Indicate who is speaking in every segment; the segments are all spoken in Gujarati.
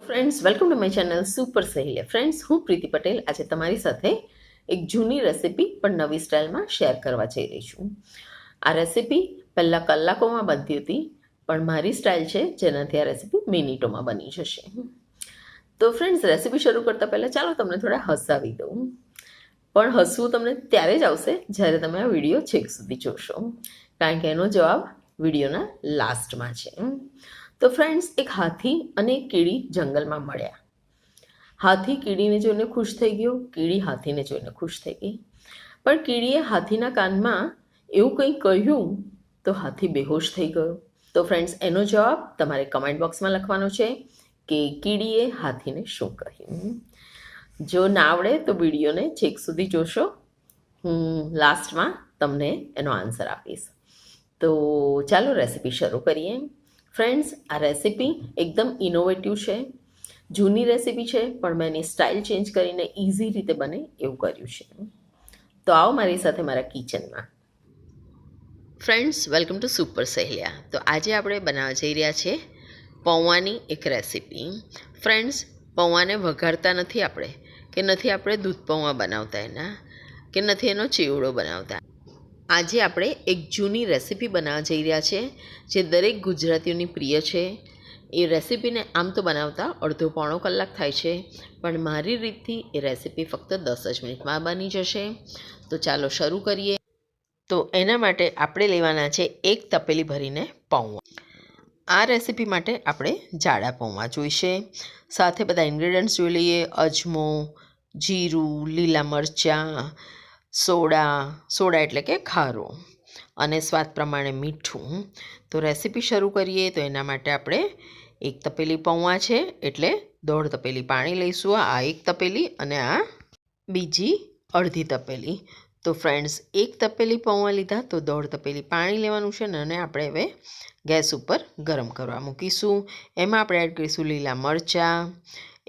Speaker 1: Friends, welcome to my channel super સહેલિયા. Friends, હું પ્રીતિ પટેલ આજે તમારી સાથે એક જૂની રેસિપી પણ નવી સ્ટાઇલમાં શેર કરવા જઈ રહી છું. આ રેસિપી પહેલાં કલાકોમાં બનતી હતી, પણ મારી સ્ટાઇલ છે જેનાથી આ રેસિપી મિનિટોમાં બની જશે. તો ફ્રેન્ડ્સ, રેસિપી શરૂ કરતાં પહેલાં ચાલો તમને થોડા હસાવી દઉં. પણ હસવું તમને ત્યારે જ આવશે જ્યારે તમે આ વિડીયો છેક સુધી જોશો, કારણ કે એનો જવાબ વિડીયોના લાસ્ટમાં છે. તો ફ્રેન્ડ્સ, એક હાથી અને એક કીડી જંગલમાં મળ્યા. હાથી કીડીને જોઈને ખુશ થઈ ગયો, કીડી હાથીને જોઈને ખુશ થઈ ગઈ. પણ કીડીએ હાથીના કાનમાં એવું કંઈ કહ્યું તો હાથી બેહોશ થઈ ગયો. તો ફ્રેન્ડ્સ, એનો જવાબ તમારે કમેન્ટ બોક્સમાં લખવાનો છે કે કીડીએ હાથીને શું કહ્યું. જો ના આવડે તો વિડીયોને છેક સુધી જોશો, હું લાસ્ટમાં તમને એનો આન્સર આપીશ. તો ચાલો રેસિપી શરૂ કરીએ. ફ્રેન્ડ્સ, આ રેસિપી એકદમ ઇનોવેટિવ છે. જૂની રેસિપી છે, પણ મેં એની સ્ટાઇલ ચેન્જ કરીને ઇઝી રીતે બને એવું કર્યું છે. તો આવો મારી સાથે મારા કિચનમાં. Friends, welcome to super સહેલિયા. તો આજે આપણે બનાવવા જઈ રહ્યા છીએ પૌવાની એક રેસિપી. ફ્રેન્ડ્સ, પૌવાને વઘારતા નથી આપણે, કે નથી આપણે દૂધ પૌવા બનાવતા એના, કે નથી એનો ચેવડો બનાવતા. આજે આપણે એક જૂની રેસિપી બનાવવા જઈ રહ્યા છીએ જે દરેક ગુજરાતીઓની પ્રિય છે. એ રેસિપીને આમ તો બનાવતા અડધો પોણો કલાક થાય છે, પણ મારી રીતથી એ રેસિપી ફક્ત 10 જ મિનિટમાં બની જશે. તો ચાલો શરૂ કરીએ. તો એના માટે આપણે લેવાના છે એક તપેલી ભરીને પૌવા. આ રેસિપી માટે આપણે જાડા પૌવા જોઈશે. સાથે બધા ઇન્ગ્રેડિયન્ટ્સ જોઈ લઈએ: અજમો, જીરું, લીલા મરચાં, સોડા એટલે કે ખારો, અને સ્વાદ પ્રમાણે મીઠું. તો રેસિપી શરૂ કરીએ. તો એના માટે આપણે એક તપેલી પૌવા છે એટલે 1.5 તપેલી પાણી લઈશું. આ એક તપેલી અને આ બીજી અડધી તપેલી. તો ફ્રેન્ડ્સ, એક તપેલી પૌવા લીધા તો 1.5 તપેલી પાણી લેવાનું છે, અને આપણે હવે ગેસ ઉપર ગરમ કરવા મૂકીશું. એમાં આપણે એડ કરીશું લીલા મરચાં,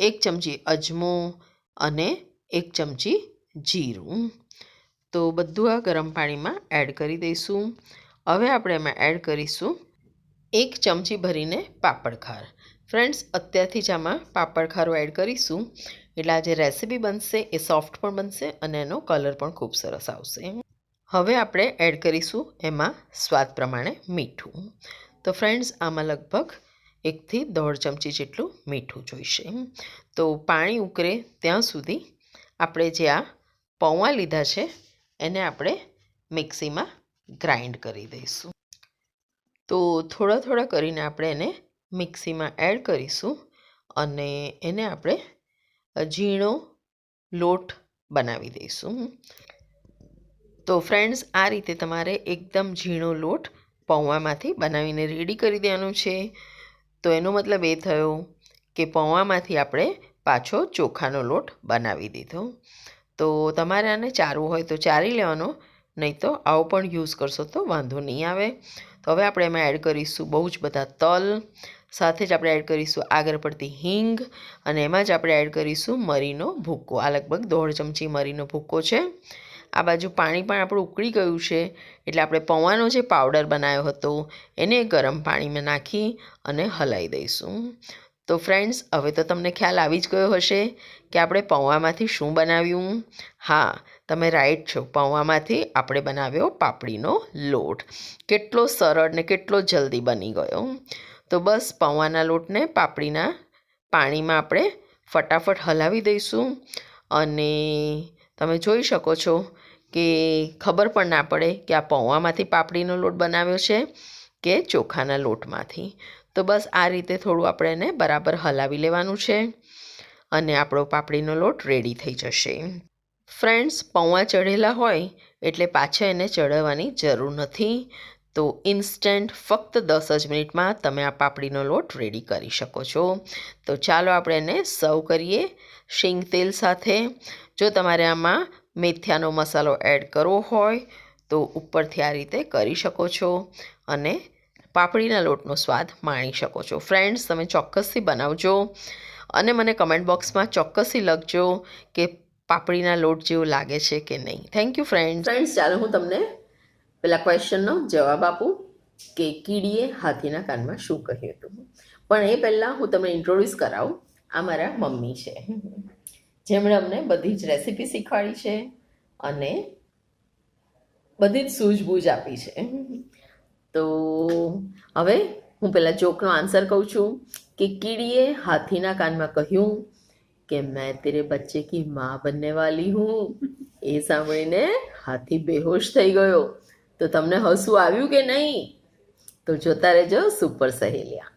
Speaker 1: 1 ચમચી અજમો અને 1 ચમચી જીરું. તો બધું આ ગરમ પાણીમાં એડ કરી દઈશું. હવે આપણે એમાં એડ કરીશું 1 ચમચી ભરીને પાપડ ખાર. ફ્રેન્ડ્સ, અત્યારથી જ આમાં પાપડ ખારો એડ કરીશું એટલે આ જે રેસિપી બનશે એ સોફ્ટ પણ બનશે અને એનો કલર પણ ખૂબ સરસ આવશે. હવે આપણે એડ કરીશું એમાં સ્વાદ પ્રમાણે મીઠું. તો ફ્રેન્ડ્સ, આમાં લગભગ 1 થી 1.5 ચમચી જેટલું મીઠું જોઈશે. તો પાણી ઉકળે ત્યાં સુધી આપણે જે આ પૌવા લીધા છે એને આપણે મિક્સીમાં ગ્રાઇન્ડ કરી દઈશું. તો થોડા કરીને આપણે એને મિક્સીમાં એડ કરીશું અને એને આપણે ઝીણો લોટ બનાવી દઈશું. તો ફ્રેન્ડ્સ, આ રીતે તમારે એકદમ ઝીણો લોટ પૌવામાંથી બનાવીને રેડી કરી દેવાનો છે. તો એનો મતલબ એ થયો કે પૌવામાંથી આપણે પાછો ચોખાનો લોટ બનાવી દીધો. તો તમારે આને ચારવું હોય તો ચારી લેવાનો, નહીં તો આવો પણ યુઝ કરશો તો વાંધો નહીં આવે. તો હવે આપણે એમાં એડ કરીશું બહુ જ બધા તલ, સાથે જ આપણે એડ કરીશું આગળ પડતી હિંગ, અને એમાં જ આપણે એડ કરીશું મરીનો ભૂકો. આ લગભગ 1.5 ચમચી મરીનો ભૂકો છે. આ બાજુ પાણી પણ આપણું ઉકળી ગયું છે એટલે આપણે પૌવાનો જે પાવડર બનાવ્યો હતો એને ગરમ પાણીમાં નાખી અને હલાવી દઈશું. તો ફ્રેન્ડ્સ, હવે તો તમને ખ્યાલ આવી જ ગયો હશે કે આપણે પૌવામાંથી શું બનાવ્યું. હા, તમે રાઈટ છો, પૌવામાંથી આપણે બનાવ્યો પાપડીનો લોટ. કેટલો સરળ ને કેટલો જલ્દી બની ગયો. તો બસ પૌવાના લોટને પાપડીના પાણીમાં આપણે ફટાફટ હલાવી દઈશું, અને તમે જોઈ શકો છો કે ખબર પણ ના પડે કે આ પૌવામાંથી પાપડીનો લોટ બનાવ્યો છે કે ચોખાના લોટમાંથી. તો બસ આ રીતે થોડું આપણે એને બરાબર હલાવી લેવાનું છે અને આપણો પાપડીનો લોટ રેડી થઈ જશે. ફ્રેન્ડ્સ, પૌવા ચઢેલા હોય એટલે પાછા એને ચડાવવાની જરૂર નથી. તો ઇન્સ્ટન્ટ ફક્ત 10 જ મિનિટમાં તમે આ પાપડીનો લોટ રેડી કરી શકો છો. તો ચાલો આપણે એને સર્વ કરીએ શીંગ તેલ સાથે. જો તમારે આમાં મેથીનો મસાલો એડ કરવો હોય તો ઉપરથી આ રીતે કરી શકો છો અને પાપડીના લોટનો સ્વાદ માણી શકો છો. ફ્રેન્ડ્સ, તમે ચોક્કસથી બનાવજો અને મને કમેન્ટ બોક્સમાં ચોક્કસથી લખજો કે પાપડીના લોટ જેવું લાગે છે કે નહીં. Thank you friends. ચાલો હું તમને પેલા ક્વેશ્ચનનો જવાબ આપું કે કીડીએ હાથીના કાનમાં શું કહ્યું હતું. પણ એ પહેલાં હું તમને ઇન્ટ્રોડ્યુસ કરાવું આ મારા મમ્મી છે, જેમણે અમને બધી જ રેસીપી શીખવાડી છે અને બધી જ સૂઝબૂઝ આપી છે. તો હવે હું પેલા જોકનો આન્સર કહું છું કે કીડીએ હાથીના કાનમાં કહ્યું કે મેં તેરે બચ્ચે કી માँ બનને વાલી હું. એ સાંભળીને હાથી બેહોશ થઈ ગયો. તો તમને હસવું આવ્યું કે નહીં? તો જોતા રહેજો સુપર સહેલિયા.